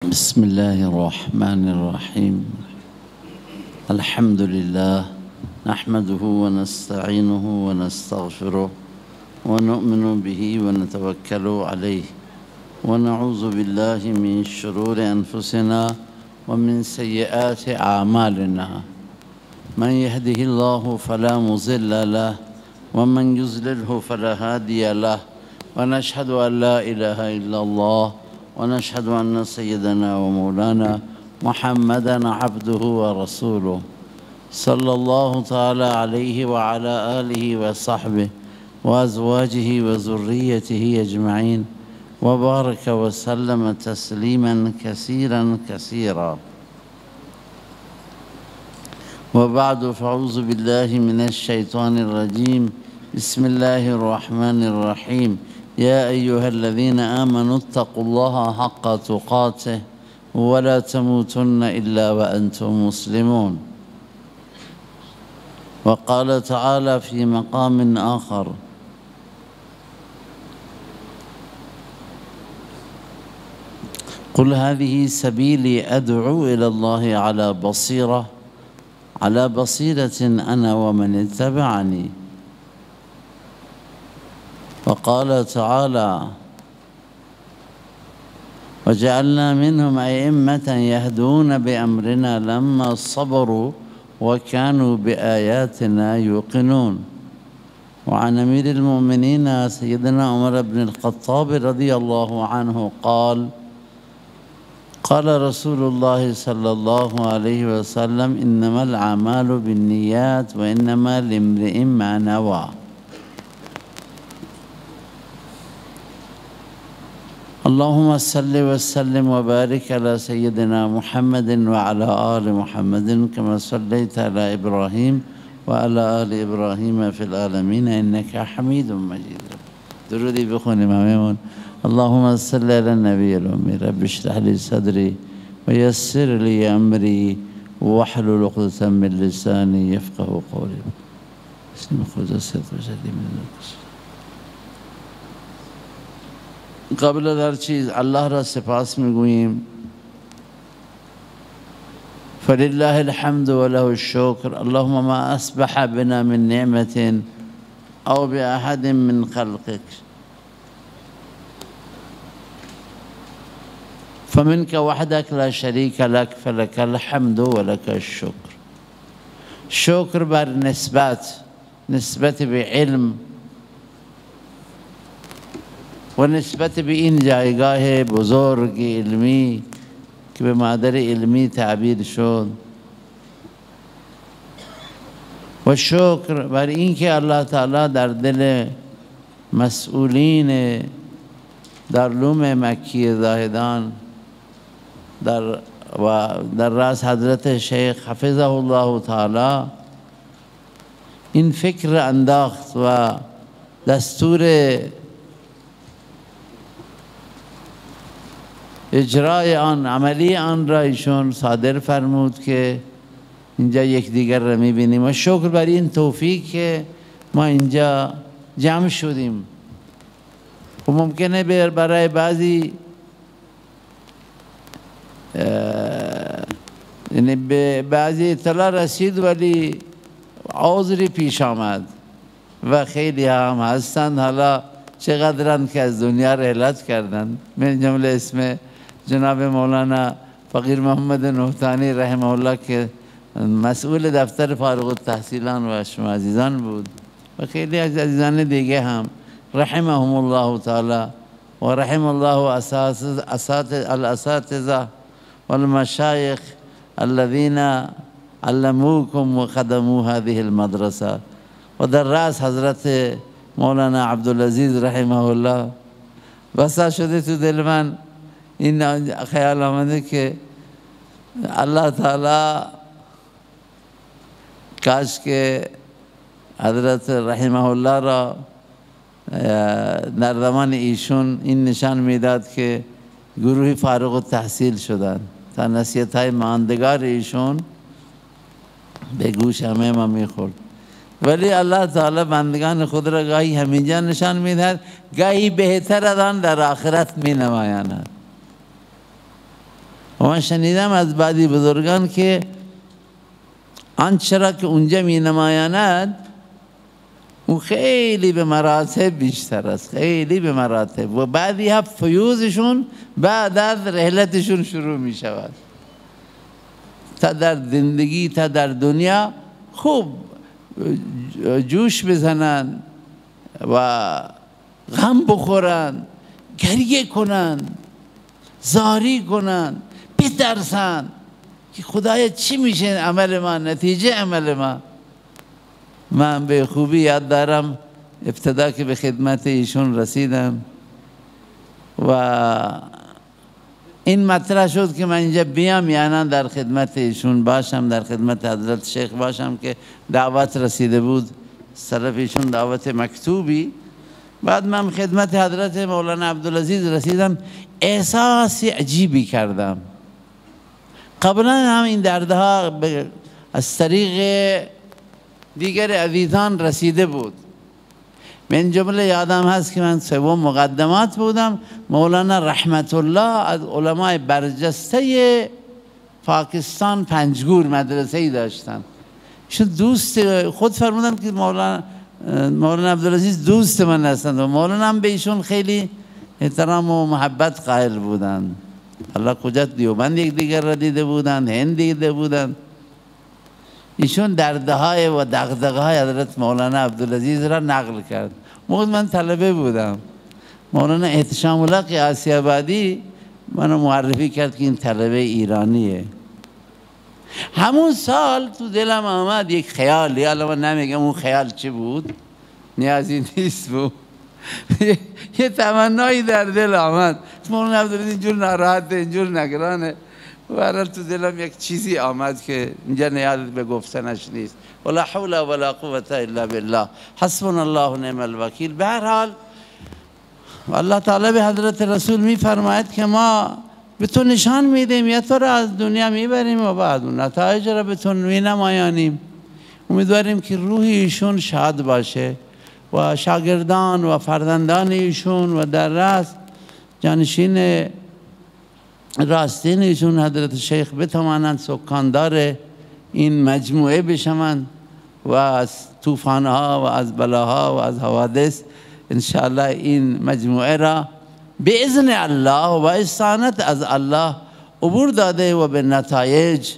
بسم الله الرحمن الرحيم. الحمد لله نحمده ونستعينه ونستغفره ونؤمن به ونتوكل عليه ونعوذ بالله من شرور أنفسنا ومن سيئات أعمالنا. من يهده الله فلا مضل له ومن يضلله فلا هادي له ونشهد أن لا إله إلا الله ونشهد أن سيدنا ومولانا محمدًا عبده ورسوله صلى الله تعالى عليه وعلى آله وصحبه وأزواجه وذريته أجمعين وبارك وسلم تسليما كثيرا كثيرا. وبعد، فأعوذ بالله من الشيطان الرجيم. بسم الله الرحمن الرحيم. يا أيها الذين آمنوا اتقوا الله حق تقاته ولا تموتن إلا وأنتم مسلمون. وقال تعالى في مقام آخر: قل هذه سبيلي أدعو إلى الله على بصيرة أنا ومن اتبعني. وقال تعالى: وجعلنا منهم أئمة يهدون بأمرنا لما صبروا وكانوا بآياتنا يوقنون. وعن أمير المؤمنين سيدنا عمر بن الخطاب رضي الله عنه قال: قال رسول الله صلى الله عليه وسلم: إنما الأعمال بالنيات وإنما لامرئ ما نوى. اللهم صل وسلم وبارك على سيدنا محمد وعلى آل محمد كما صليت على إبراهيم وعلى آل إبراهيم في العالمين إنك حميد مجيد. درودی بخونیم هممون. اللهم صل على النبي الأمي. رب اشرح لي صدري ويسر لي أمري واحلل عقدة من لساني يفقهوا قولي. بسم خدا قبل از هر چیز الله را سپاس میگوییم. فلله الحمد وله الشكر. اللهم ما أصبح بنا من نعمة أو بأحد من خلقك فمنك وحدك لا شريك لك فلك الحمد ولك الشكر. شکر بر نسبت به علم و نسبت به این جایگاه بزرگ علمی که به مادر علمی تعبیر شد، و شکر بر این که الله تعالی در دل مسئولین دارالعلوم مکی زاهدان و در رأس حضرت شیخ حفظه الله تعالی این فکر انداخت و دستور اجرای آن، عملی آن را ایشون صادر فرمود که اینجا یکدیگر را میبینیم. و شکر بر این توفیق که ما اینجا جمع شدیم. و ممکنه برای بعضی یعنی به بعضی اطلاع رسید ولی عذری پیش آمد و خیلی هم هستند حالا چقدرند که از دنیا رحلت کردند. من جمله اسم جناب مولانا فقیر محمد نهتانی رحمه الله که مسئول دفتر فارغ التحصیلان و شما عزیزان بود و خیلی از عزیزان دیگه هم رحمهم الله تعالی و رحم الله الاساتذه والمشایخ الذين علموكم و خدموا هذه المدرسه. و در رأس حضرت مولانا عبدالعزیز رحمه الله. بسا شده تو دل من این خیال آمده که الله تعالی کاش که حضرت رحمه الله را در زمان ایشون این نشان میداد که گروهی فارغ التحصیل شدن تا نصیحت های ماندگار ایشون به گوش همه ما میخورد. ولی الله تعالی بندگان خود را گاهی همینجا نشان میدهد، گاهی بهتر از آن در آخرت می نمایاند. و من شنیدم از بعضی بزرگان که آنچه را که اونجا می نمایاند اون خیلی به مراتب بیشتر است، خیلی به مراتب. و بعضی ها فیوزشون بعد از رحلتشون شروع می شود. تا در زندگی تا در دنیا خوب جوش بزنن و غم بخورن، گریه کنن، زاری کنن، بترسن که خدایا چی میشه عمل ما، نتیجه عمل ما. من به خوبی یاد دارم ابتدا که به خدمت ایشون رسیدم و این مطرح شد که من اینجا بیام، یعنی در خدمت ایشون باشم، در خدمت حضرت شیخ باشم که دعوت رسیده بود طرف ایشون، دعوت مکتوبی. بعد من خدمت حضرت مولانا عبدالعزیز رسیدم، احساس عجیبی کردم. قبلا هم این دردها از طریق دیگر عزیزان رسیده بود. من جمله یادم هست که من سوم مقدمات بودم، مولانا رحمت الله از علمای برجسته پاکستان پنجگور مدرسه‌ای داشتن. ایشون دوست خود فرمودن که مولانا عبدالعزیز دوست من هستند و مولانا هم به ایشون خیلی احترام و محبت قائل بودند. الله کجا دیوبند یک دیگر را دیده بودند، هند دیده بودند. ایشون دردهای و دغدغه‌های حضرت مولانا عبدالعزیز را نقل کرد. موقع من طلبه بودم، مولانا احتشام الله قیاسی آبادی منو معرفی کرد که این طلبه ایرانیه. همون سال تو دلم آمد یک خیالی، حالا من نمیگم اون خیال چی بود، نیازی نیست بود. یه تمنایی در دل آمد. مولانا عبدالعزیز اینجور ناراحته، اینجور نگرانه. برای تو دلم یک چیزی آمد که اینجا نیاز به گفتنش نیست. ولا حول ولا قوة الا بالله، حسبنا الله و نعم الوکیل. به هر حال الله تعالی به حضرت رسول می فرماید که ما به تو نشان میدیم، یا تو را از دنیا میبریم و بعد اون نتایج را به تو می نمایانیم. امیدواریم که روح ایشون شاد باشه و شاگردان و فرزندان ایشون و در راست جانشین راستین ایشون حضرت شیخ بتوانند سکاندار این مجموعه بشوند و از طوفانها و از بلاها و از حوادث انشاءالله این مجموعه را به اذن الله و استعانت از الله عبور داده و به نتایج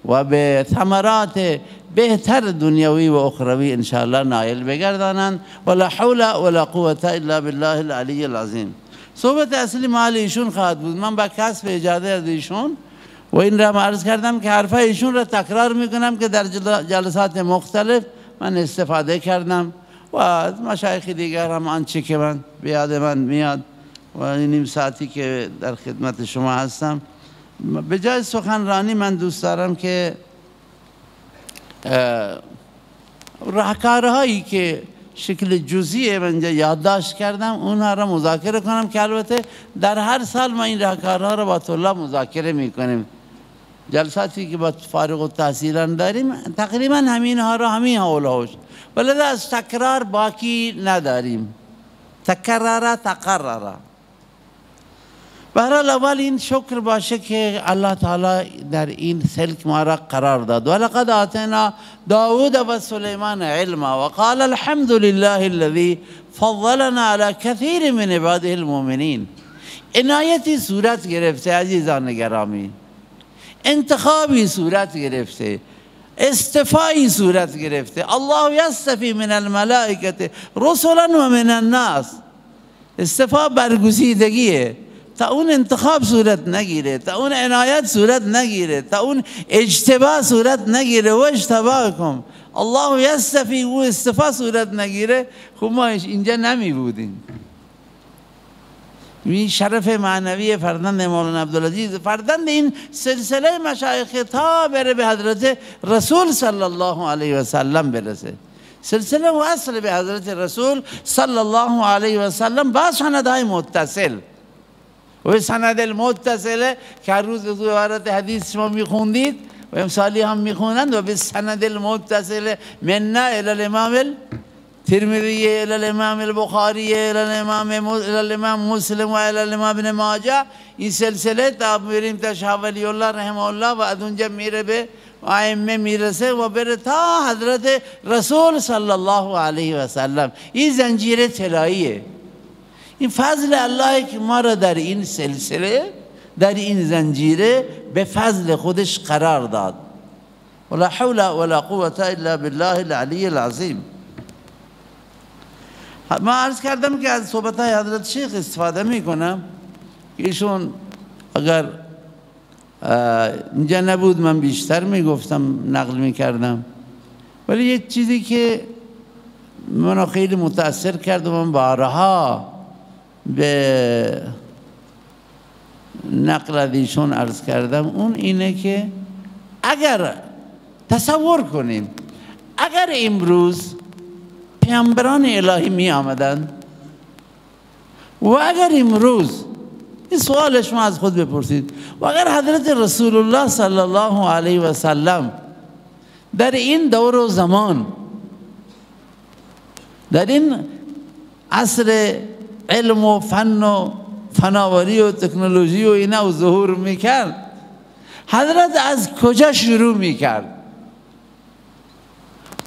و به ثمرات بهتر دنیوی و اخروی انشاءالله نائل بگردانند. ولا حول ولا قوة الا بالله العلی العظیم. صحبت اصلی مال ایشون خواهد بود. من با کسب اجازه از ایشون و این را عرض کردم که حرفای ایشون را تکرار میکنم که در جلسات مختلف من استفاده کردم و از مشایخ دیگر هم آنچه که من به یاد من میاد و این نیم ساعتی که در خدمت شما هستم. به جای سخنرانی من دوست دارم که راهکارهایی که شکل جزئی من یادداشت کردم اونها را مذاکره کنم که البته در هر سال ما این راهکارها را با طلاب مذاکره میکنیم. جلساتی که با فارغ التحصیلان داریم تقریبا همین ها را همین حول هوش، ولی از تکرار باقی نداریم. تقرر. برحال اول این شکر باشه که الله تعالی در این سلک ما را قرار داد. ولقد آتینا داود و سلیمان علما و قال الحمد لله الذي فضلنا على كثير من عباده المؤمنین. عنایتی صورت گرفته عزیزان گرامی، انتخابی صورت گرفته، استفایی صورت گرفته. الله یستفی من الملائکه رسلا و من الناس. استفا برگزیدگیه تا اون انتخاب صورت نگیره، تا اون عنایت صورت نگیره، تا اون اجتباع صورت نگیره. و اجتباکم الله یستفی و استفا صورت نگیره، خب ما اینجا نمی بودیم. این شرف معنوی فرزند مولانا عبدالعزیز، فرزند این سلسله مشایخ تا بره به حضرت رسول صلی الله علیه و سلم برسه. سلسله و اصل به حضرت رسول صلی الله علیه و سلم با سندهای متصل و سند المتصله که هر روز روایت حدیث شما میخوندید و امسالی هم میخونند و به سند المتصله منا الی الامام ترمذی الی الامام البخاری الی الامام مسلم و الی الامام ابن ماجه، این سلسله تا میریم تا شاه ولی الله رحمه الله و از اونجا میره به ائمه میرسه و بره تا حضرت رسول صلی الله علیه و سلم. این زنجیره طلاییه. این فضل الله که ما را در این سلسله، در این زنجیره به فضل خودش قرار داد. ولا حول ولا قوة الا بالله العلی العظیم. ما عرض کردم که از صحبت‌های حضرت شیخ استفاده میکنم. ایشون اگر اینجا نبود من بیشتر میگفتم، نقل میکردم، ولی یک چیزی که منو خیلی متاثر کرد و من بارها به نقل از ایشون عرض کردم، اون اینه که اگر تصور کنیم اگر امروز پیامبران الهی می آمدن و اگر امروز، این سوال شما از خود بپرسید، و اگر حضرت رسول الله صلی الله علیه و سلم در این دور و زمان، در این عصر علم و فن و فناوری و تکنولوژی و اینا و ظهور میکرد، حضرت از کجا شروع میکرد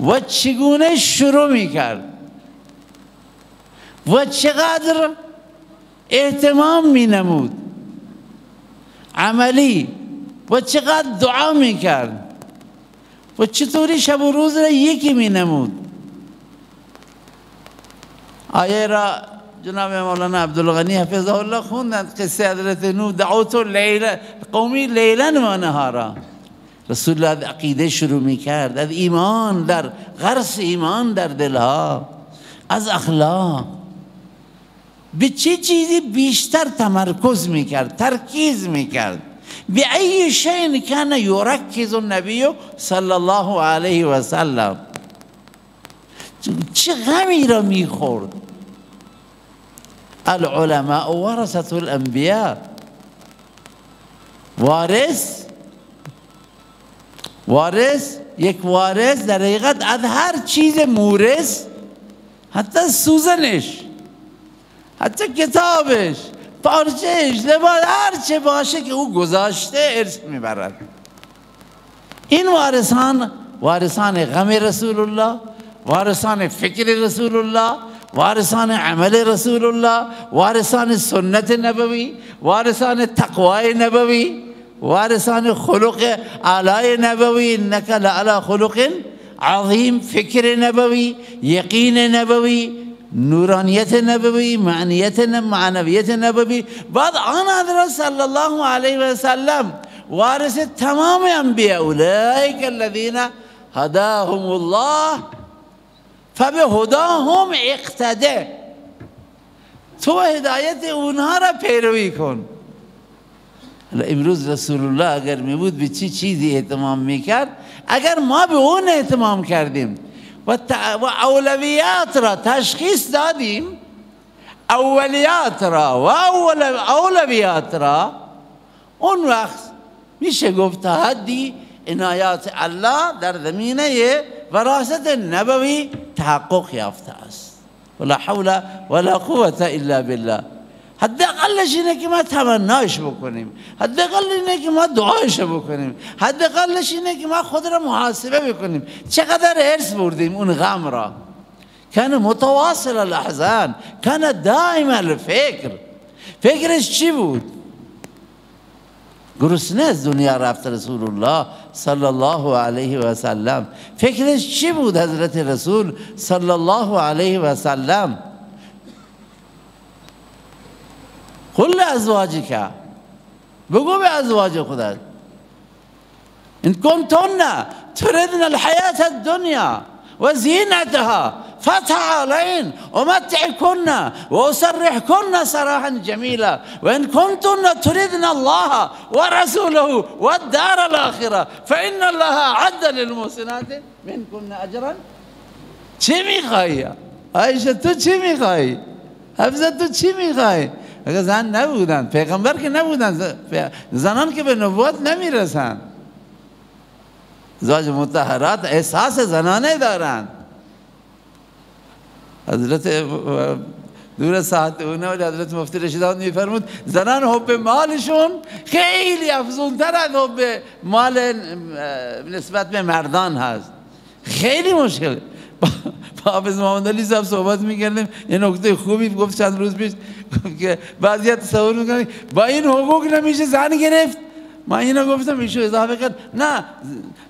و چگونه شروع میکرد و چقدر اهتمام مینمود عملی و چقدر دعا میکرد و چطوری شب و روز را یکی مینمود. آیه را جناب مولانا عبدالغنی حفظه الله خوندند، قصه حضرت نوح، دعوت قومی لیلا و نهارا. رسول الله عقیده شروع میکرد، از ایمان، در غرس ایمان در دلها، از اخلاق، به چه چیزی بیشتر تمرکز میکرد، ترکیز میکرد. به ای شیء کان یرکز النبی صلی الله علیه و سلم، چه غمی را میخورد. العلماء ورثة الانبیاء، وارث یک وارث در حقیقت از هر چیز مورث، حتی سوزنش، حتی کتابش، پارچهش، لباس، هر چه باشه که او گذاشته ارث میبرد. این وارثان غم رسول الله، وارثان فکر رسول الله، وارثان عمل رسول الله، وارثان سنت نبوی، وارثان تقوای نبوی، وارثان خلق اعلی نبوی. انک لعلی خلق عظیم، فکر نبوی، یقین نبوی، نورانیت نبوی، معنویت نبوی. بعد آن حضرت صلی الله علیه و سلم وارث تمام انبیاء. اولئک الذین هداهم الله فبهداهم اقتده. تو هدایت اونها را پیروی کن. امروز رسول الله اگر میبود به چی چیزی اهتمام میکرد، اگر ما به اون اهتمام کردیم و اولویات را تشخیص دادیم، اولیات را و اولویات را، اون وقت میشه گفت تا حدی عنایات الله در زمینه وراثت نبوی تحقق یافته است. ولا حول ولا قوة الا بالله. حداقلش اینه که ما تمناش بکنیم، حداقل اینه که ما دعایش بکنیم، حداقلش اینه که ما خود را محاسبه بکنیم. چقدر ارث بردیم اون غم را. کان متواصل الاحزان، کان دائم الفکر. فکرش چی بود؟ گرسنه از دنیا رفت رسول الله صلی الله علیه و سلم. فکرش چی بود حضرت رسول صلی الله علیه و سلم؟ قل ازواجک، بگو به ازواج خودت، ان کنتن تردن الحیات الدنیا و زینتها فتعالین امتعکن و اسرحکن سراحا جمیلا و ان کنتن تردن الله و رسوله و الدار الاخره فان الله اعد للمحسنات منکن اجرا. چی میخوایی؟ عایشه تو چی میخوایی؟ حفظه تو چی میخوایی؟ اگر زن نبودن، پیغمبر که نبودن، زنان که به نبوت نمیرسن، زوج مطهرات احساس زنانه دارن. حضرت دور ساعت اونه ولی حضرت مفتی رشیدان میفرمود زنان حب مالشون خیلی افزونتر از حب مال نسبت به مردان هست. خیلی مشکل. با حافظ محمد علی صاحب صحبت میکردیم، یه نکته خوبی گفت چند روز پیش که بعضی تصور میکنن با این حقوق نمیشه زن گرفت. ما اینو گفتم ایشو اضافه کرد نه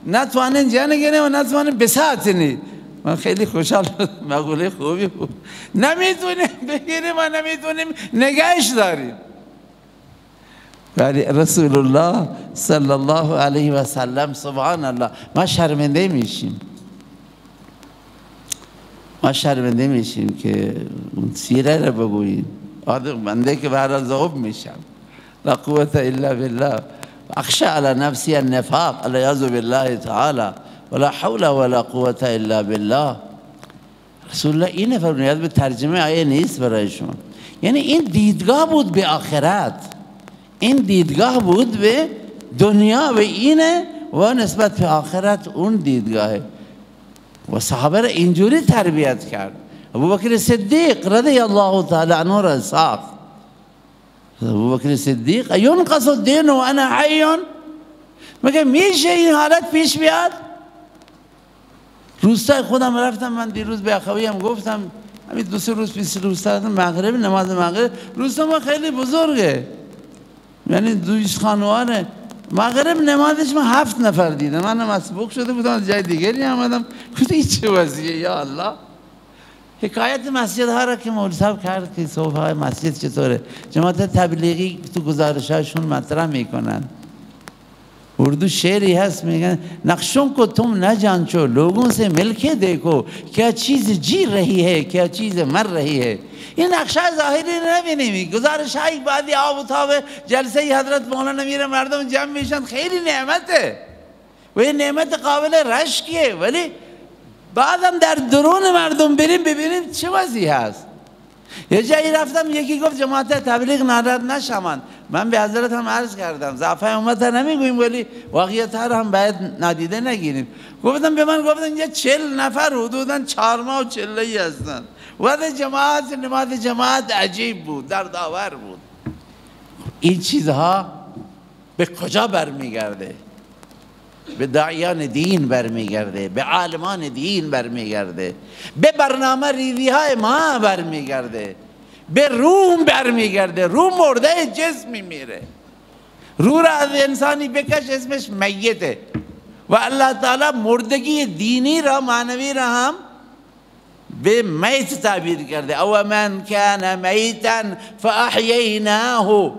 نتوانین جن گرفت و نتوانین بساتنی. من خیلی خوشحال مقوله خوبی بود. نمیتونیم بگیریم و نمیتونیم نگهش داریم. ولی رسول الله صلی الله علیه و سلم سبحان الله ما شرمنده میشیم. ما شرمنده میشیم که اون سیره رو بگوییم. آدم بنده که بهرحال ذوب میشم. لا قوة الا بالله. اخشى على نفسی النفاق والعیاذ بالله تعالی ولا حول ولا قوة الا بالله. رسول الله این فرمود به ترجمه آیه نیست برای شما. یعنی این دیدگاه بود به آخرت، این دیدگاه بود به دنیا و اینه و نسبت به آخرت اون دیدگاهه و صحابه را اینجوری تربیت کرد. ابوبکر صدیق رضی الله تعالی عنه را ساخت. ابوبکر صدیق ینقص الدین و انا حی، مگه میشه این حالت پیش بیاد؟ روستای خودم رفتم، من دیروز به اخویم گفتم همین 2-3 روز پیش روستا مغرب نماز مغرب، روستا ما خیلی بزرگه، یعنی دویش خانواره، مغرب نمازش من 7 نفر دیدم. من مسبوق شده بودم از جای دیگری آمدم، گفتم این چه وضعیه یا الله. حکایت مسجد ها را که مولوی صاحب کرد که صبح های مسجد چطوره، جماعت تبلیغی تو گزارش هاشون مطرح میکنن. اردو شعری هست میگن نقشوں کو تم نہ جانچو لوگوں سے مل کے دیکھو کیا چیز جی رہی ہے کیا چیز مر رہی ہے. این نقشه ظاهری نمیبینیم، گزارش های بعدی آب و تاب جلسه حضرت مولانا میره مردم جمع میشن، خیلی نعمته و این نعمت قابل رشکیه، ولی بعدم در درون مردم بریم ببینیم چه وضعی هست. یه جایی رفتم یکی گفت جماعت تبلیغ ناراحت نشوند. من به حضرت هم عرض کردم ضعف امت نمیگوییم ولی واقعیت ها هم باید نادیده نگیریم. گفتم به من گفتن یه 40 نفر حدوداً 4 ماه و 40 هستن. وقت جماعت نماز جماعت عجیب بود، دردآور بود. این چیزها به کجا برمیگرده؟ به داعیان دین برمیگرده، به عالمان دین برمیگرده، به برنامه ریزی های ما برمیگرده، به روم برمیگرده. روم مرده جسمی میره، روح را از انسانی بکش اسمش میته و الله تعالی مردگی دینی را معنوی را هم به میت تعبیر کرده. او من کان میتا فاحییناه،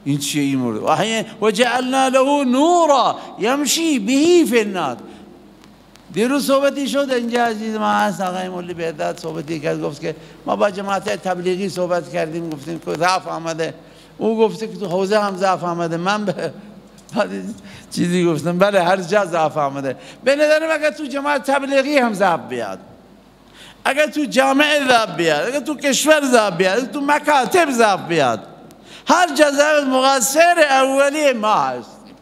این چیه این مورد و جعلنا له نورا یمشی به فی الناس. دیروز صحبتی شد اینجا عزیز ما هست آقای مولوی بهداد صحبتی کرد، گفت که ما با جماعت تبلیغی صحبت کردیم، گفتیم که ضعف آمده، او گفته که تو حوزه هم ضعف آمده، من به چیزی گفتم بله هر جا ضعف آمده. به نظرم اگر تو جماعت تبلیغی هم ضعف بیاد، اگر تو جامعه ضعف بیاد، اگر تو کشور ضعف بیاد، اگر تو مکاتب ضعف بیاد، هر جزء مقصر اولی ما هستیم،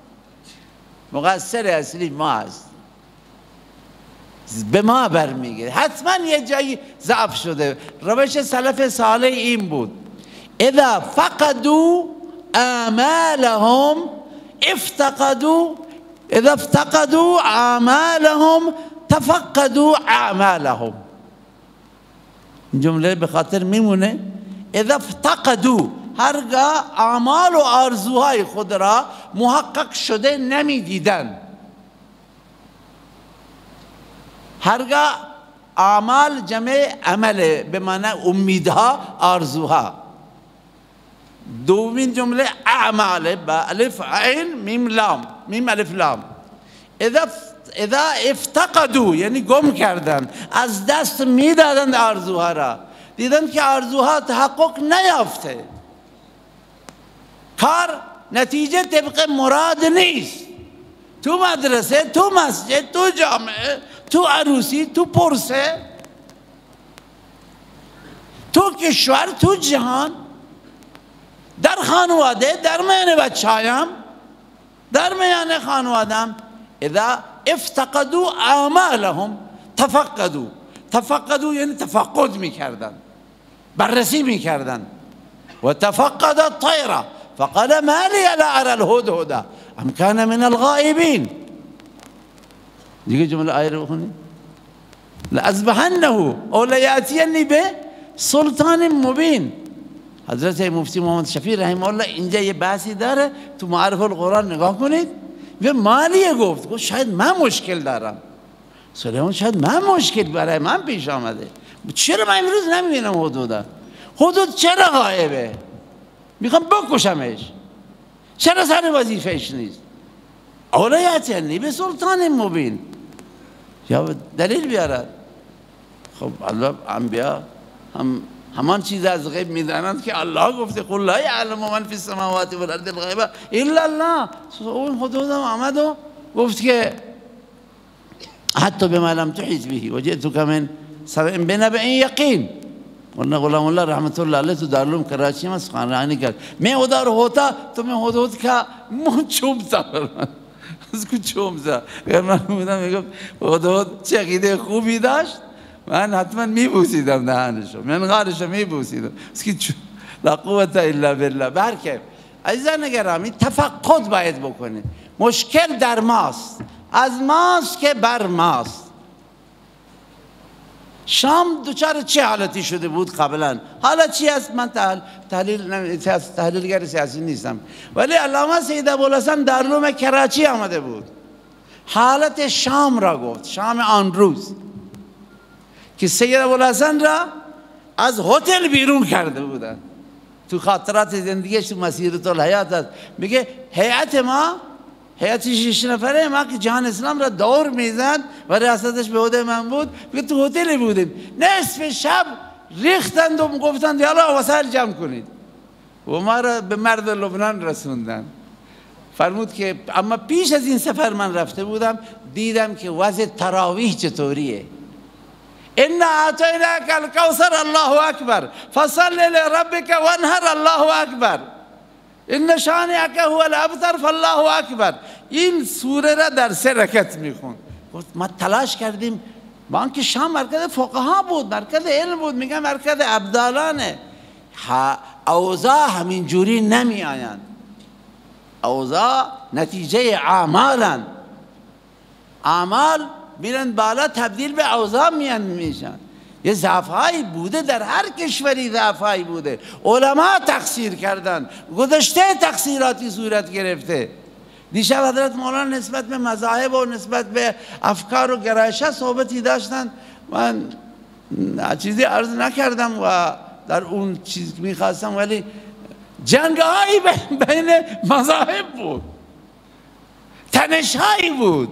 مقصر اصلی ما هست، به ما برمیگه. حتما یه جایی ضعف شده. روش سلف صالح این بود اذا فقدوا اعمالهم افتقدوا، اذا افتقدوا اعمالهم تفقدوا اعمالهم. این جمله به خاطر میمونه. اذا افتقدوا، هرگاه اعمال و آرزوهای خود را محقق شده نمیدیدن، هرگاه اعمال جمع عمله به معنی امیدها آرزوها. دومین جمله اعمال با الف عین میم لام، میم الف لام. اذا افتقدوا یعنی گم کردن، از دست میدادند آرزوها را، دیدن که آرزوها تحقق نیافته، کار نتیجه طبق مراد نیست. تو مدرسه، تو مسجد، تو جامعه، تو عروسی، تو پرسه، تو کشور، تو جهان، در خانواده، در میان بچه‌هایم، در میان خانوادم. اذا افتقدوا اعمالهم تفقدوا، تفقدوا یعنی تفقد میکردن، بررسی میکردن. و تفقد الطیر فقال ما لی لا اری الهدهد ام کان من الغائبین. دیگه جمله آیه رو بخونید. لأذبحنه او لیأتینی به سلطان مبین. حضرت مفتی محمد شفیع رحمه الله اینجا یه بحثی داره تو معارف القرآن، نگاه کنید. و مالیه گفت شاید من مشکل دارم. سلیمان شاید من مشکل برای من پیش آمده، چرا من امروز نمیبینم حدودا؟ حدود چرا غایبه؟ میخوام بکشمش، چرا سر وظیفهش نیست؟ اولیاتنی به سلطان مبین، یا دلیل بیارد. خب الله انبیا همان چیز از غیب میدانند که الله گفته قل لا یعلم من فی السماوات والارض الغیب الا الله. اون حدود آمد و گفت که حتی بما لم تحیط به وجئتک من سبع بنبأ یقین. ورنه غلام الله رحمت الله علیه تو دارالعلوم کراچی में سخنرانی کرد. मैं उधर होता तो मैं हुदहुद का मुंह चूमता, उसको चूमता. अगर من بودم میگم हुदहुद چه عقیده خوبی داشت، من حتما میبوسیدم دهنشو، منقارشو میبوسیدم. اسکی لا قوت الا بالله. برکه عزیزان گرامی تفقد باید بکنید. مشکل در ماست، از ماست که بر ماست. شام دوچار چه حالتی شده بود قبلا، حالا چی است؟ من تحلیلگر سیاسی نیستم، ولی علامه سید ابوالحسن دارالعلوم کراچی آمده بود، حالت شام را گفت، شام آن روز که سید ابوالحسن را از هتل بیرون کرده بودن. تو خاطرات زندگیش تو مسیرت الحیات است، میگه هیئت ما، هیئت 6 نفره ما که جهان اسلام را دور میزد و ریاستش به عهده من بود، میگه تو هتل بودیم، نصف شب ریختند و گفتند یالا وسایل جمع کنید و ما را به مرد لبنان رسوندن. فرمود که اما پیش از این سفر من رفته بودم، دیدم که وضع تراویح چطوریه. انا اعطیناک الکوثر الله اکبر فصل لربک وانحر الله اکبر ان شانئک هو الابتر فالله اکبر. این سوره را در 3 رکعت میخوند. گفت ما تلاش کردیم، با آنکه شام مرکز فقها بود، مرکز علم بود، میگم مرکز ابدالانه. اوضاع همین جوری نمی آیند، اوضاع نتیجه اعمالن، اعمال میرن بالا تبدیل به اوضاع میشن. یه ضعف‌هایی بوده، در هر کشوری ضعف‌هایی بوده، علما تقصیر کردن، گذشته تقصیراتی صورت گرفته. دیشب حضرت مولانا نسبت به مذاهب و نسبت به افکار و گرایش‌ها صحبتی داشتن، من چیزی عرض نکردم و در اون چیز میخواستم، ولی جنگ‌هایی بین مذاهب بود، تنش‌هایی بود.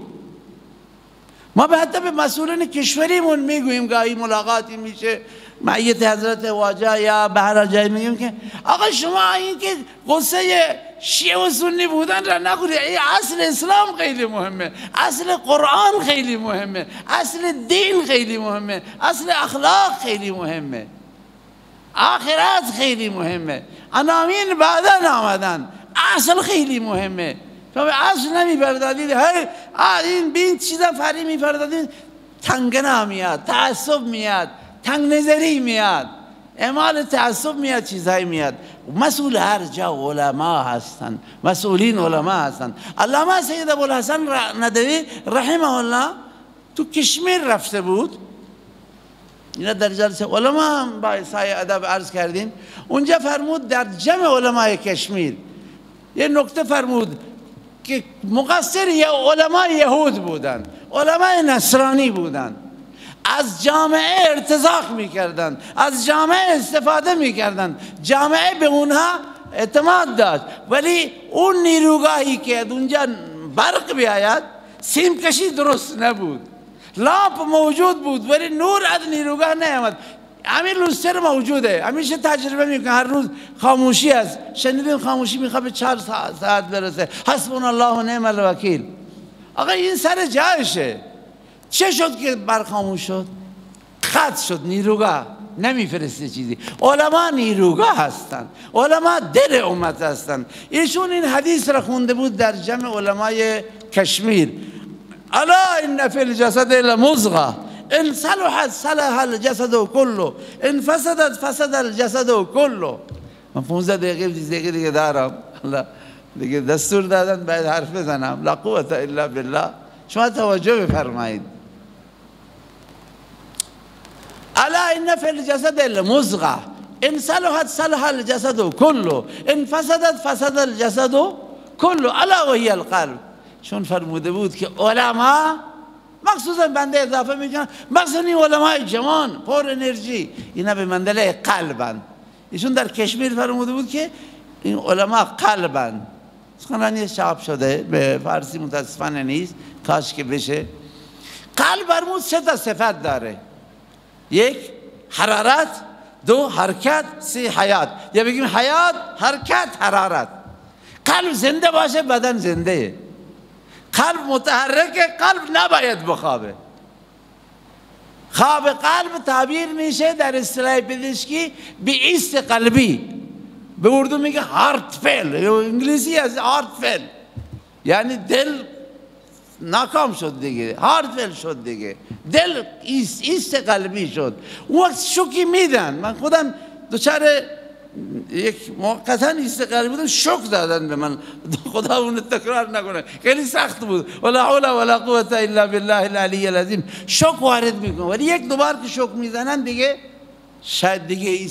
ما به حتی به مسئولین کشوریمون میگوییم، گاهی ملاقاتی میشه معیت حضرت واجه یا به هر جایی میگیم که آقا شما این که قصه شیعه و سنی بودن را نگوید، این اصل اسلام خیلی مهمه، اصل قرآن خیلی مهمه، اصل دین خیلی مهمه، اصل اخلاق خیلی مهمه، آخرت خیلی مهمه، عناوین بعدا آمدن، اصل خیلی مهمه. تو به اصل نمیپردازید، این بین چیزا فری میپردازید، تنگنا میاد، تعصب میاد، تنگ نظری میاد، اعمال تعصب میاد، چیزایی میاد. مسئول هر جا علما هستن، مسئولین علما هستن. علامه سید ابوالحسن ندوی رحمه الله تو کشمیر رفته بود، اینا در جلسه علما هم با سایه ادب عرض کردیم. اونجا فرمود در جمع علمای کشمیر یه نکته فرمود که مقصر علمای یهود بودن، علمای نصرانی بودن، از جامعه ارتزاق میکردن، از جامعه استفاده میکردن، جامعه به اونها اعتماد داشت، ولی اون نیروگاهی که اونجا برق بیاید، سیم کشی درست نبود، لامپ موجود بود ولی نور از نیروگاه نیامد. همین لوستر موجوده، همیشه تجربه میکنه، هر روز خاموشی است. شنیدین خاموشی میخواد به 4 ساعت برسه، حسبنا الله و نعم الوکیل. آقا این سر جایشه. چه شد که برخاموش شد؟ خط شد، نیروگاه نمیفرسته چیزی. علما نیروگاه هستن، علما دل امت هستن. ایشون این حدیث را خونده بود در جمع علمای کشمیر، الا ان فی الجسد لمضغه ان صلحت صلح الجسد كله، ان فسدت فسد الجسد كله. من 15 دقیقه 20 دقیقه دیگه دارم، الله دیگه دستور دادن باید حرف بزنم. لا قوة الا بالله. شما توجه بفرمایید. الا ان فی الجسد المضغه ان صلحت صلح الجسد كله، ان فسدت فسد الجسد كله، الا وهي القلب. چون فرموده بود که علما، مخصوصا بنده اضافه میکنم، مخصوصا این علمای جوان پر انرژی، اینا به منزله قلبن. ایشون در کشمیر فرموده بود که این علما قلبن. سخنرانی چاپ شده به فارسی متاسفانه نیست، کاش که بشه. قلب فرمود 3 تا صفت داره: 1 حرارت، 2 حرکت، 3 حیات. یا بگیم حیات، حرکت، حرارت. قلب زنده باشه بدن زنده. قلب متحرکه، قلب نباید بخوابه. خواب قلب تعبیر میشه در اصطلاح پزشکی به ایست قلبی، به اردو میگه هارت فیل، انگلیسی از هارت فیل، یعنی دل ناکام شد دیگه، هارت فیل شد دیگه، دل ایست قلبی شد. اون وقت شوکی میدن. من خودم دوچار یک موقتا ایست قلبی بودم، شوک دادن به من، خدا اون تکرار نکنه، خیلی سخت بود. ولا حول ولا قوة الا بالله العلی العظیم. شوک وارد میکنه، ولی 1 2 بار که شوک میزنن دیگه شاید دیگه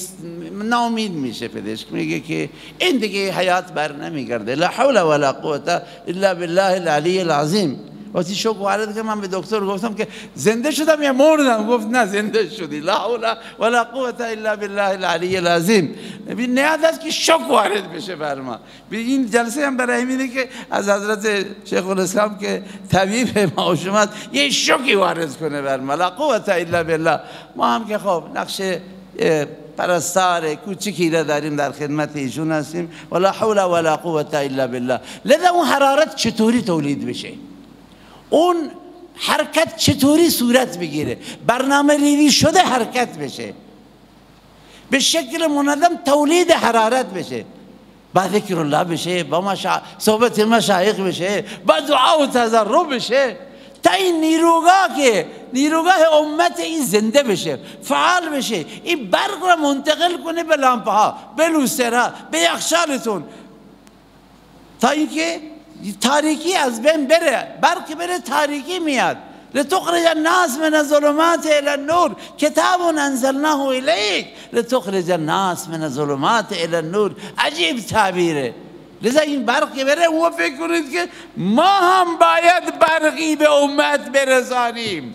ناامید میشه. پزشک میگه که این دیگه حیات بر نمیگرده. لا حول ولا قوة الا بالله العلی العظیم. وقتی شوک وارد که من به دکتر گفتم که زنده شدم یا مردم، گفت نه زنده شدی. لا حول ولا قوة الا بالله العلی العظیم. نیاز است که شوک وارد بشه بر ما. این جلسه هم برای اینه که از حضرت شیخ الاسلام که طبیب ما و شما یه شوکی وارد کنه بر ما. لا قوة الا بالله. ما هم که خب نقش پرستار کوچکی را داریم، در خدمت ایشون هستیم. ولا حول ولا قوة الا بالله. لذا اون حرارت چطوری تولید بشه، اون حرکت چطوری صورت بگیره، برنامه ریزی شده حرکت بشه، به شکل منظم تولید حرارت بشه، با ذکر الله بشه، با صحبت مشایخ بشه، با دعا و تضرع بشه، تا این نیروگاه امت این زنده بشه، فعال بشه، این برق را منتقل کنه به لامپه ها، به لوسترها، به یخچالتون، تا اینکه تاریکی از بین بره، برق بره، تاریکی میاد. لتخرج الناس من الظلمات الى النور کتاب انزلناه الیک لتخرج الناس من الظلمات الى النور. عجیب تعبیره. لذا این برق بره، و فکر کنید که ما هم باید برقی به امت برسانیم.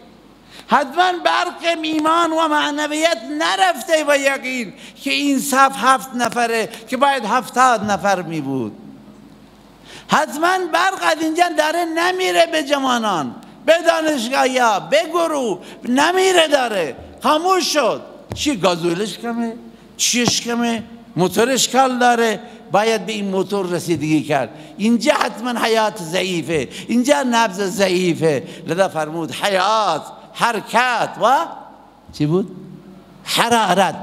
حتما برق ایمان و معنویت نرفته و یقین که این صف 7 نفره که باید 70 نفر می بود. حتما برق از اینجا داره نمیره به جوانان، به دانشگاهیا، به گروه نمیره، داره خاموش شد. چی گازوئیلش کمه، چیش کمه، موتورش کال داره، باید به این موتور رسیدگی کرد. اینجا حتما حیات ضعیفه، اینجا نبض ضعیفه. لذا فرمود حیات، حرکت و چی بود؟ حرارت.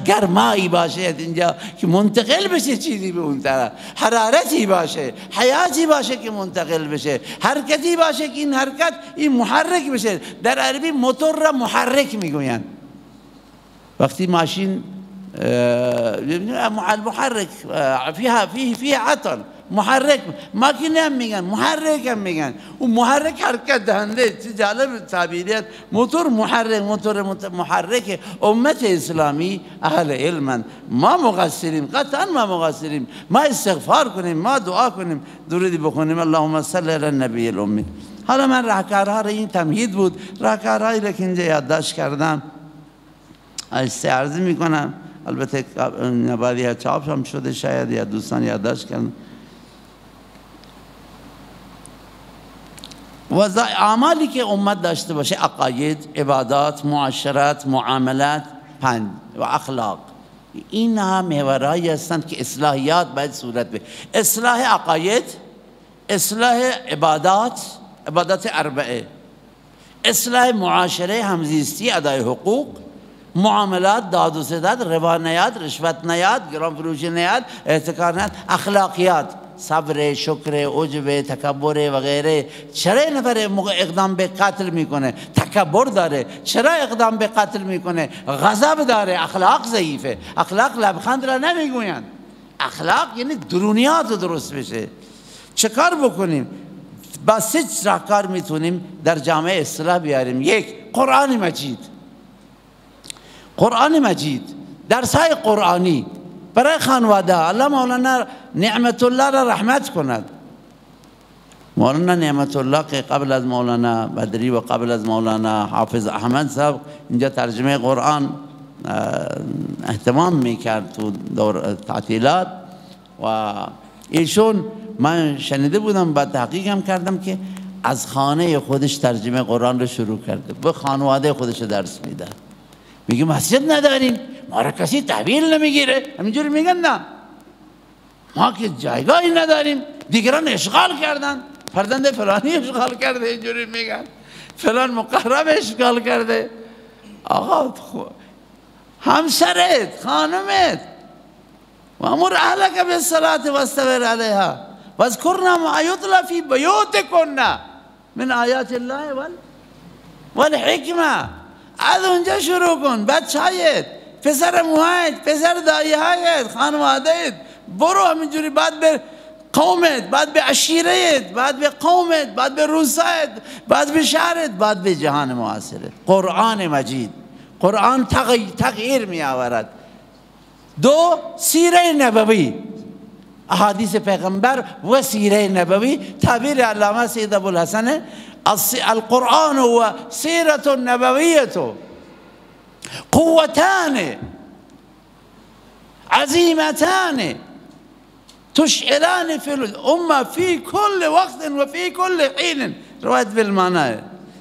گرمایی باشه اینجا که منتقل بشه چیزی به اون طرف، حرارتی باشه، حیاتی باشه که منتقل بشه، حرکتی باشه که این حرکت این محرک بشه. در عربی موتور را محرک میگوین. وقتی ماشین المحرک فيها عطل، محرک، ماکینه هم میگن، محرک هم میگن. اون محرک حرکت دهنده. جالب تعبیریت. موتور محرک، موتور محرک. امت اسلامی اهل علمن، ما مقصریم، قطعا ما مقصریم. ما استغفار کنیم، ما دعا کنیم، درودی بخونیم. اللهم صل علی النبی الامی. حالا من راهکارها را، این تمهید بود، راهکارهایی را که اینجا یادداشت کردم استعارض میکنم. البته نبادی چاپ هم شده شاید، یا دوستان یادداشت کردن. و اعمالی که امت داشته باشه: عقاید، عبادات، معاشرات، معاملات و اخلاق. اینها محورهایی هستند که اصلاحیات باید صورت بگیرد. اصلاح عقاید، اصلاح عبادات، عبادات اربعه، اصلاح معاشره، همزیستی، ادای حقوق، معاملات، داد و ستد، ربا نیاد، رشوت نیاد، گران فروشی نیاد، احتکار نیاد، اخلاقیات. صبر، شکر، عجب، تکبر و غیره. چرا این نفر موقع اقدام به قتل میکنه؟ تکبر داره. چرا اقدام به قتل میکنه؟ غضب داره. اخلاق ضعیفه. اخلاق لبخند را نمیگویند. اخلاق یعنی درونیات درست بشه. چه کار بکنیم؟ با 3 راهکار میتونیم در جامعه اصلاح بیاریم. 1، قرآن مجید. قرآن مجید، درس‌های قرآنی برای خانواده. الله مولانا نعمت الله را رحمت کند. مولانا نعمت الله که قبل از مولانا بدری و قبل از مولانا حافظ احمد صاحب اینجا ترجمه قرآن اهتمام میکرد تو دور تعطیلات، و ایشون من شنیده بودم، بعد تحقیقم کردم که از خانه خودش ترجمه قرآن رو شروع کرده، به خانواده خودش درس میده. میگه مسجد نداریم، ما را کسی تحویل نمیگیره. همینجوری میگن نه، ما که جایگاهی نداریم، دیگران اشغال کردن، فرزند فلانی اشغال کرده، اینجوری میگن فلان مقرب اشغال کرده. آقا همسرت، خانمت، و امر اهلک بالصلاة واستبر علیها واذکرن ما یتلی فی بیوتکن من آیات الله والحکمه. از اونجا شروع کن. بچه‌هایت، پسر موهایت، پسر دایه‌هایت، خانواده‌ات، برو همینجوری، بعد به قومت، بعد به عشیرت، بعد به قومت، بعد به روسایت، بعد به شهرت، بعد به جهان معاصرت. قرآن مجید. قرآن تغییر می آورد. 2، سیره نبوی، احادیث پیغمبر و سیره نبوی. تعبیر علامه سید ابوالحسن: القرآن و سیرة نبویة قوتان عظیمتان تشعلان فی الامه فی کل وقت و فی کل حین. روایت بالمعنی.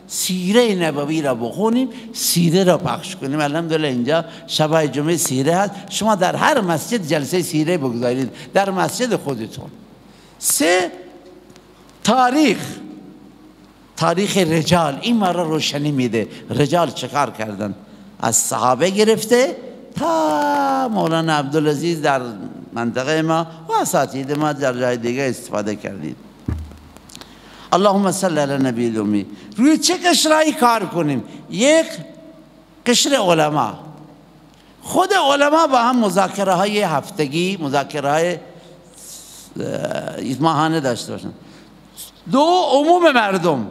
سیره نبوی را بخونیم، سیره را پخش کنیم. الحمدلله اینجا شبای جمعه سیره هست. شما در هر مسجد جلسه سیره بگذارید، در مسجد خودتون. 3، تاریخ رجال. این ما را روشنی میده رجال چکار کردن، از صحابه گرفته تا مولانا عبدالعزیز در منطقه ما و اساتید ما در جای دیگه استفاده کردید. اللهم صل علی نبی الامی. روی چه قشرهایی کار کنیم؟ 1، قشر علما. خود علما با هم مذاکره های هفتگی، مذاکره های ماهانه داشته باشن. 2، عموم مردم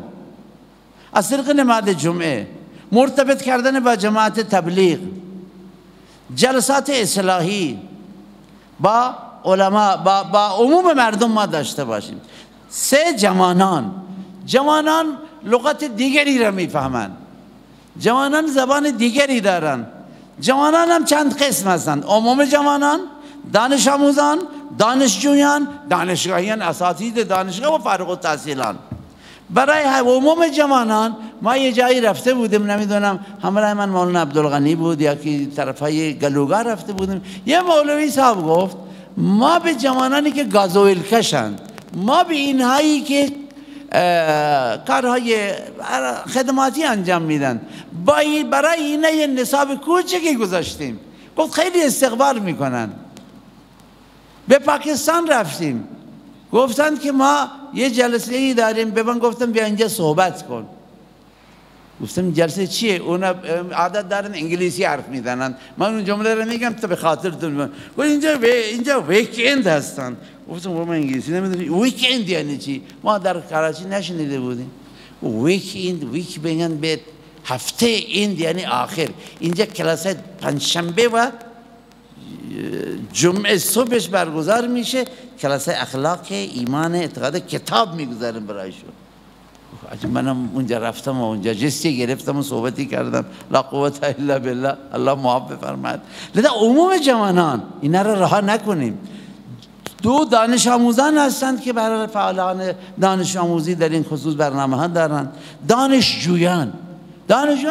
از طریق نماز جمعه، مرتبط کردن با جماعت تبلیغ، جلسات اصلاحی با علما، با عموم مردم ما داشته باشیم. 3، جوانان لغت دیگری را میفهمند، جوانان زبان دیگری دارند. جوانان هم چند قسم هستند: عموم جوانان، دانش آموزان، دانشجویان، دانشگاهیان، اساتید دانشگاه و فارغ التحصیلان. برای عموم جوانان ما یه جایی رفته بودیم، نمیدونم همراه من مولانا عبدالغنی بود یا که طرفای گلوگاه رفته بودیم. یه مولوی صاحب گفت ما به جوانانی که گازوئیل کشند، ما به اینهایی که کارهای خدماتی انجام میدن، برای اینه یه نصاب کوچکی گذاشتیم. گفت خیلی استقبال میکنن. به پاکستان رفتیم، گفتند که ما یه جلسه ای داریم. به من گفتم بیا اینجا صحبت کن. گفتم جلسه چیه؟ اونا عادت دارن انگلیسی حرف میزنن، من اون جمله رو میگم تا به خاطرتون. گفت اینجا ویکند هستن. گفتم ما انگلیسی نمیدونیم. ویکند یعنی چی؟ ما در کراچی نشنیده بودیم. ویک بگن به هفته، اند یعنی آخر. اینجا کلاس پنجشنبه و جمعه صبحش برگزار میشه. کلاس اخلاق، ایمان، اعتقاد، کتاب میگذاریم برایشون. منم اونجا رفتم و اونجا جستی گرفتم و صحبتی کردم. لا قوت الا بالله. الله معاف بفرماید. لذا عموم جوانان اینا رو رها نکنیم. 2، دانش آموزان هستند که برای فعالان دانش آموزی در این خصوص برنامه ها دارن. دانشجویان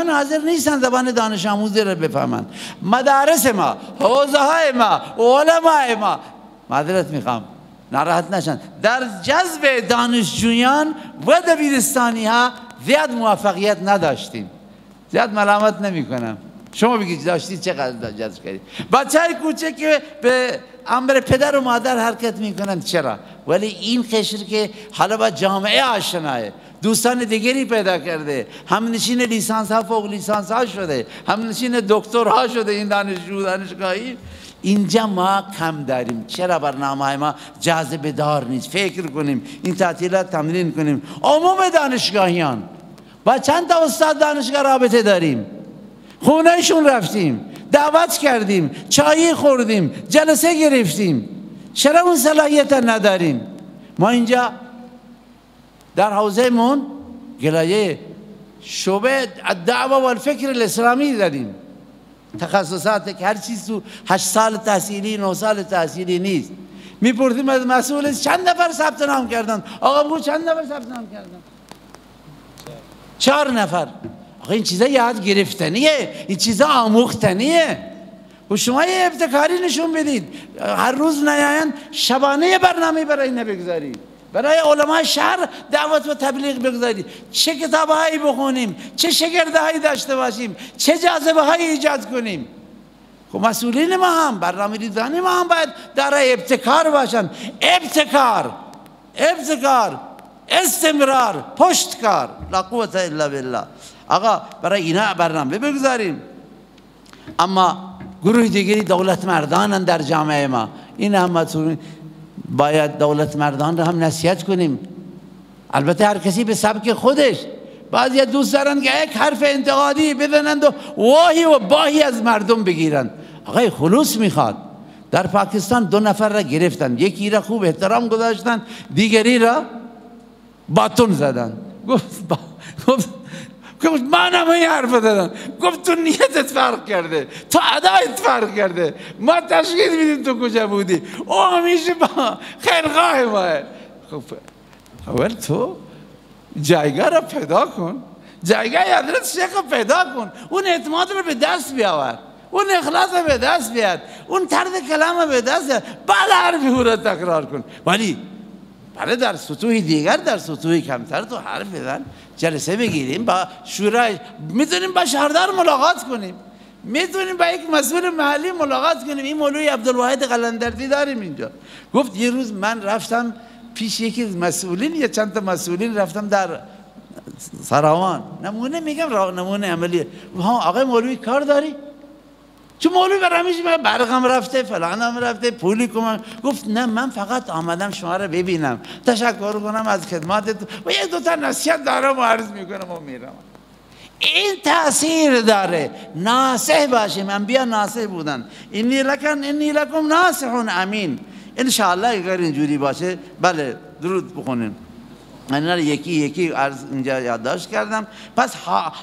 حاضر نیستن زبان دانش آموزی رو بفهمن. مدارس ما، حوزه های ما، علماء ما، معذرت میخوام ناراحت نشن، در جذب دانشجویان و دبیرستانی ها زیاد موفقیت نداشتیم. زیاد ملامت نمی کنم، شما بگید داشتید چقدر جذب کردید. بچه های کوچک که به امر پدر و مادر حرکت میکنند. چرا؟ ولی این قشر که حالا با جامعه آشناه، دوستان دیگری پیدا کرده، همنشین لیسانس ها فوق لیسانس ها شده، همنشین دکترها شده، این دانشگاهی. اینجا ما کم داریم. چرا برنامه ما جاذبه دار نیست؟ فکر کنیم این تعطیلات تمرین کنیم. عموم دانشگاهیان با چند تا استاد دانشگاه رابطه داریم، خونهشون رفتیم، دعوت کردیم، چای خوردیم، جلسه گرفتیم. چرا اون صلاحیت نداریم؟ ما اینجا در حوزه مون گلایه شعبه الدعوه و الفکر الاسلامی داریم، تخصصات که هر چیز تو 8 سال تحصیلی 9 سال تحصیلی نیست. میپرسیم از مسئول چند نفر ثبت نام کردن؟ آقا بگو چند نفر ثبت نام کردن؟ 4 نفر. آقا این چیزا یاد گرفتنیه، این چیزا آموختنیه. و شما یه ابتکاری نشون بدید، هر روز نیاین شبانه برنامه برای این بگذارید، برای علماء شهر دعوت و تبلیغ بگذارید، چه کتابهایی بخونیم، چه شاگردهایی داشته باشیم، چه جاذبه هایی ایجاد کنیم. خب مسئولین ما هم، برنامه ریزانی ما هم باید دارای ابتکار باشن. ابتکار، استمرار، پشتکار. لا قوت الا بالله. آقا برای اینا برنامه بگذاریم. اما گروه دیگری دولت مردانن در جامعه ما. این هم باید دولت مردان رو هم نصیحت کنیم. البته هر کسی به سبک خودش. بعضی دوست دارن که یک حرف انتقادی بزنند و واهی و باهی از مردم بگیرن. آقای خلوص میخواد. در پاکستان 2 نفر را گرفتن، یکی را خوب احترام گذاشتن، دیگری را باتون زدن. گفت من هم این حرف دادم. گفت تو نیتت فرق کرده، تو ادایت فرق کرده، ما تشخیص میدیم تو کجا بودی. او همیشه با خیرخواه ماه. خب اول تو جایگاه را پیدا کن، جایگاه حضرت شیخ را پیدا کن، اون اعتماد رو به دست بیاور، اون اخلاص رو به دست بیار، اون طرز کلام رو به دست بیار، بعد حرفی او را تکرار کن. ولی برای در سطوح دیگر، در سطوح کمتر تو حرف بزن، جلسه بگیریم، با شورای میتونیم با شهردار ملاقات کنیم، میتونیم با یک مسئول محلی ملاقات کنیم. این مولوی عبدالواحد قلندردی داریم اینجا. گفت یه روز من رفتم پیش یکی از مسئولین، یا چند تا مسئولین، رفتم در سراوان، نمونه میگم نمونه عملیه. ها آقای مولوی کار داری؟ چون مولوی برهمیش برقم رفته، فلانم رفته، پولی کنم. گفت نه من فقط آمدم شما را ببینم، تشکر کنم از خدماتت و یک 2 تا نصیحت دارم و عرض میکنم و میرم. این تأثیر داره. ناصح باشیم. انبیا ناصح بودن. انی لکم ناصح امین. انشاءالله اگر اینجوری باشه، بله درود بخونیم. من یکی یکی اینجا یادداشت کردم. پس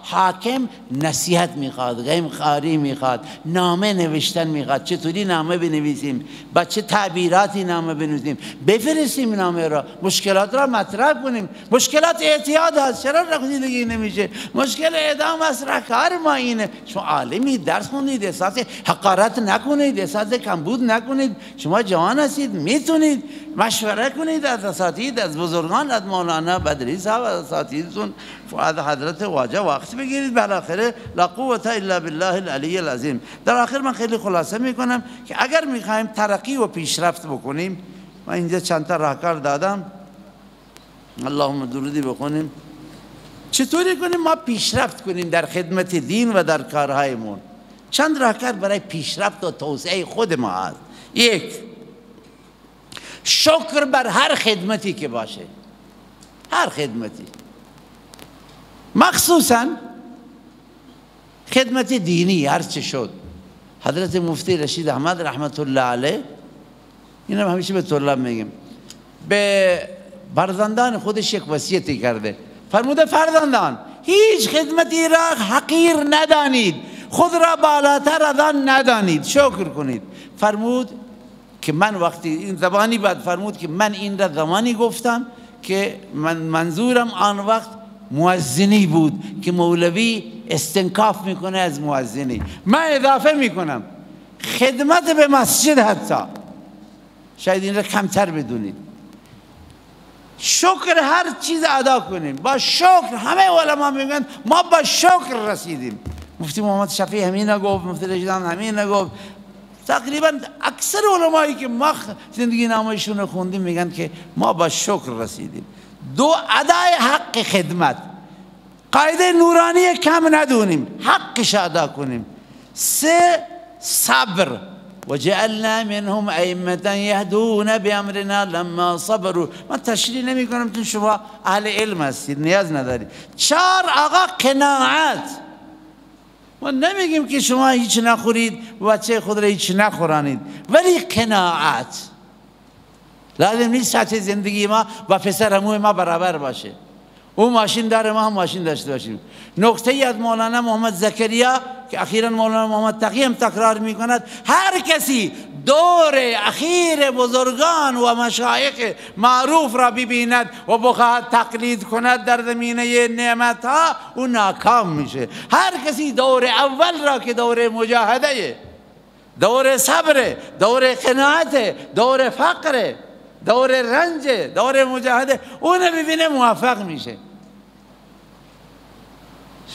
حاکم نصیحت میخواد، غیم خاری میخواد، نامه نوشتن میخواد. چطوری نامه بنویسیم، با چه تعبیراتی نامه بنویسیم، بفرستیم نامه را، مشکلات را مطرح کنیم. مشکلات اعتیاد هست، چرا رسیدگی نمیشه؟ مشکل اعدام است، کار ما اینه. شما عالمی، درس خوندید، احساس حقارت نکنید، احساس کمبود نکنید. شما جوان هستید، میتونید مشوره کنید از اساتید، از بزرگان، از مولانا بدری صاحب، از اساتیدتون، از حضرت واجه وقت بگیرید. بالاخره لا قوت الا بالله العلی العظیم. در آخر من خیلی خلاصه میکنم که اگر میخوایم ترقی و پیشرفت بکنیم، من اینجا چند تا راهکار دادم، اللهم درودی بخونیم. چطوری کنیم ما پیشرفت کنیم در خدمت دین و در کارهایمون؟ چند راهکار برای پیشرفت و توسعه خود ما هست. 1. شکر بر هر خدمتی که باشه، هر خدمتی، مخصوصا خدمت دینی هر چه شد. حضرت مفتی رشید احمد رحمت الله علیه، این هم همیشه به طلاب میگم، به فرزندان خودش یک وصیتی کرده. فرموده فرزندان هیچ خدمتی را حقیر ندانید، خود را بالاتر از آن ندانید، شکر کنید. فرمود که من وقتی این زبانی بعد فرمود که من این را زمانی گفتم که منظورم آن وقت مؤذنی بود که مولوی استنکاف میکنه از مؤذنی. من اضافه میکنم خدمت به مسجد، حتی شاید این را کمتر بدونید. شکر هر چیز ادا کنیم، با شکر. همه علما میگن ما با شکر رسیدیم. مفتی محمد شفیع همین گفت، مفتی رشید همین گفت، تقریبا اکثر علمایی که ما زندگی نامه‌شون رو خوندیم میگن که ما با شکر رسیدیم. 2 ادای حق خدمت، قاعده نورانی کم ندونیم، حقش ادا کنیم. 3 صبر، وجعلنا منهم ائمة يهدون بامرنا لما صبروا. من تشریح نمی کنم چون شما اهل علم هستید نیاز ندارید. 4 آقا قناعت، ما نمیگیم که شما هیچ نخورید بچه خود را هیچ نخورانید، ولی قناعت لازم نیست سطح زندگی ما با پسر عموی ما برابر باشه. او ماشین داره ما هم ماشین داشته باشیم. نکته ای از مولانا محمد زکریا که اخیراً مولانا محمد تقی هم تکرار می کند، هر کسی دور اخیر بزرگان و مشایخ معروف را ببیند و بخواهد تقلید کند در زمینه نعمت ها، او ناکام میشه. هر کسی دور اول را که دور مجاهده، دور صبر، دور قناعت، دور فقر، دور رنج، دور مجاهده، اون ببینه موفق میشه.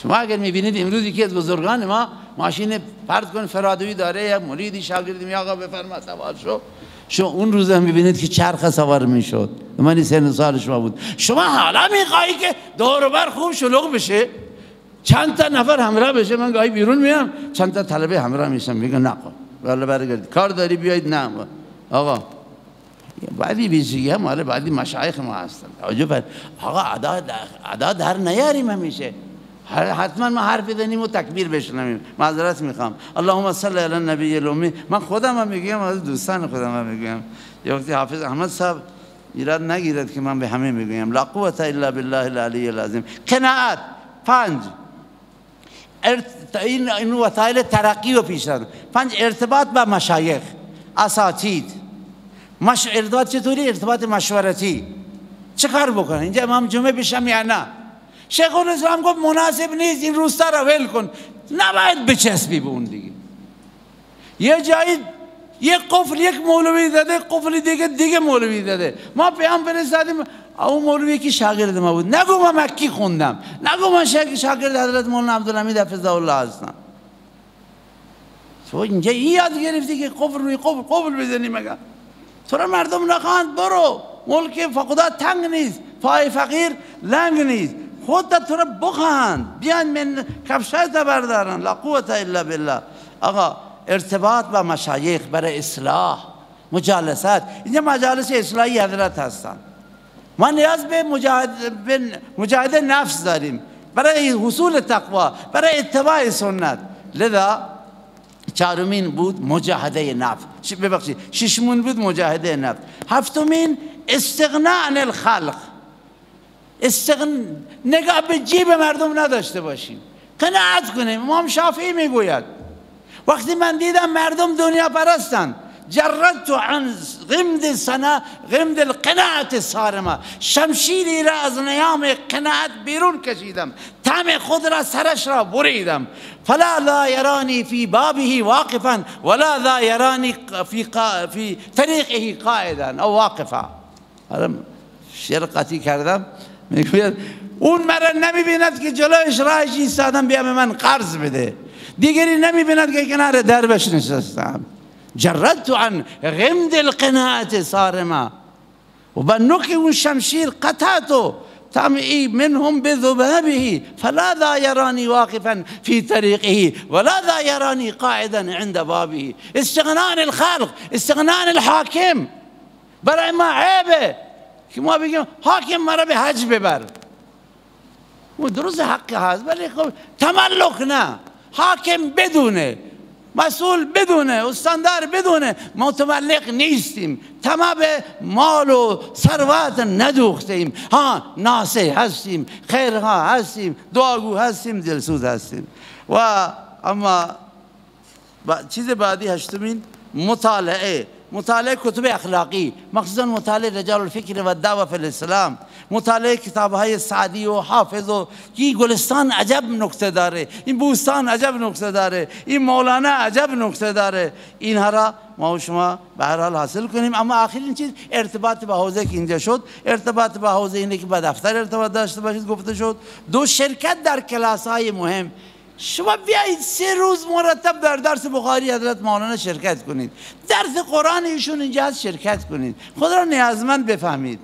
شما اگر میبینید امروز یکی از بزرگان ما ماشین فرض کن فرادوی داره، یک مریدی شاگردی می آقا بفرما سوار شو، شما اون روز هم میبینید که چرخ سوار میشد. من 3 سال شما بود. شما حالا میخواهی که دور بر خوب شلوغ بشه، چند تا نفر همراه بشه. من گاهی بیرون میام چند تا طلبه همراه میشم، میگن نه والا برگردید، کار داری بیایید. نه آقا بعدی بیچگی هم مال بعدی مشایخ ما هستن. آقا ادا در نیاریم همیشه، حتما ما حرف بزنیم و تکبیر بشنویم. معذرت میخوام. اللهم صل علی النبی الامی. من خودم هم میگم، از دوستان خودم هم میگم. یه وقتی حافظ احمد صاحب ایراد نگیرد که من به همه میگم لا قوت الا بالله العلی العظیم. قناعت. 5 این وسایل ترقی و پیشرفت. 5 ارتباط با مشایخ، اساتید. ارتباط چطوری؟ ارتباط مشورتی. چه کار بکنن؟ اینجا امام جمعه بشم یا نه؟ شیخ الاسلام گفت مناسب نیست، این روستا را ول کن. نباید بچسبی به اون دیگه. یه جایی یک قفل یک مولوی داده، قفل دیگه مولوی داده. ما پیام فرستادیم، اون مولوی که شاگرد ما بود، نگو من مکی خوندم، نگو من شاگرد حضرت مولانا عبدالحمید حفظه الله هستم. تو اینجا یاد گرفتی که قفل روی قفل بزنی؟ مگه تو را مردم نخواهند؟ برو، ملک فقدا تنگ نیست، پای فقیر لنگ نیست. خودت تو را بخواهند، بیان من کفشایت بردارن. لا قوت الا بالله. آقا ارتباط با مشایخ برای اصلاح، مجالسات. اینجا مجالس اصلاحی حضرت هستن. ما نیاز به مجاهده نفس داریم برای حصول تقوا، برای اتباع سنت. لذا 4مین بود مجاهده نفس، ببخشید 6مین بود مجاهده نفس. 7مین استغناء عن الخلق، نگاه به جیب مردم نداشته باشیم، قناعت کنیم. امام شافعی میگوید وقتی من دیدم مردم دنیا پرستن، جردت عن غمد القناعت صارمه، شمشیری را از نیام قناعت بیرون کشیدم، طعم خود را سرش را بریدم. فلا لا یرانی فی بابه واقفا ولا لا یرانی فی طریقه قائدا او واقفا. شعر قطعی کردم، میگوید اون مرا نمیبیند که جلویش راهش ایستادم بیا به من قرض بده، دیگری نمیبیند که کنار دربش نشستم. جردت عن غمد القناعت صارمه و بنوک اون شمشیر قطعتو تمعی منهم بذبابه فلا ذا یرانی واقفا فی طریقه ولا ذا یرانی قاعدا عند بابه. استغناء عن الخلق، استغناء عن الحاکم. برای ما عیبه که ما بگیم حاکم مرا به حج ببر. و درست حق هست، ولی خب تملک نه. حاکم بدونه، مسئول بدونه، استاندار بدونه متملق نیستیم، طمع به مال و ثروت ندوختیم. ها ناصح هستیم، خیرها هستیم، دعاگو هستیم، دلسوز هستیم. و اما چیز بعدی 8مین مطالعه کتب اخلاقی، مخصوصا مطالعه رجال الفکر و دعوه فی الاسلام، مطالعه کتابهای سعدی و حافظ. و این گلستان عجب نکته داره، این بوستان عجب نکته داره، این مولانا عجب نکته داره. اینها را ما و شما به هر حال حاصل کنیم. اما آخرین چیز ارتباط با حوزه که اینجا شد، ارتباط با حوزه اینه که با دفتر ارتباط داشته باشید گفته شد. 2 شرکت در کلاس های مهم، شما بیایید 3 روز مرتب در درس بخاری حضرت مولانا شرکت کنید، درس قرآن ایشون اینجا هست شرکت کنید، خود را نیازمند بفهمید.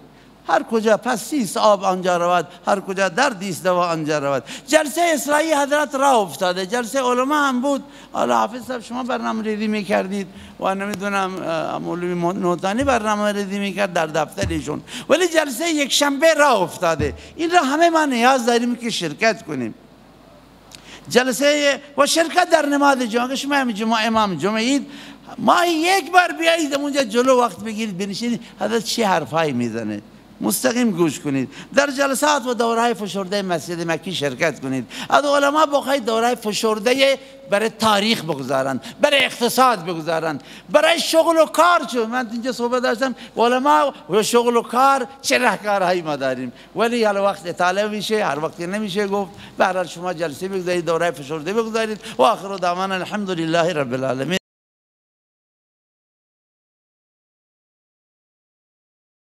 هر کجا پستی است آب آنجا رود، هر کجا دردی است دوا آنجا رود. جلسه اصلاحی حضرت راه افتاده، جلسه علما هم بود. حالا حافظ صاحب شما برنامه ریزی میکردید و نمیدونم مولوی نوتانی برنامه ریزی میکرد در دفترشون، ولی جلسه یک شنبه راه افتاده. این را همه ما نیاز داریم که شرکت کنیم. جلسه و شرکت در نماز جمعه، شما امام جمعه اید، ماهی یک بار بیایید اونجا جلو وقت بگیرید بنشینید، حضرت چه حرفایی میزنه مستقیم گوش کنید. در جلسات و دورهای فشرده مسجد مکی شرکت کنید. از علما بخواهید دورهای فشرده برای تاریخ بگذارند، برای اقتصاد بگذارند، برای شغل و کار. چون من اینجا صحبت داشتم علما و شغل و کار چه رهکارهایی ما داریم، ولی حالا وقت اطلاع میشه، هر وقت نمیشه گفت. به هر حال شما جلسه بگذارید، دورهای فشرده بگذارید. و آخر دعوانا الحمدلله رب العالمین.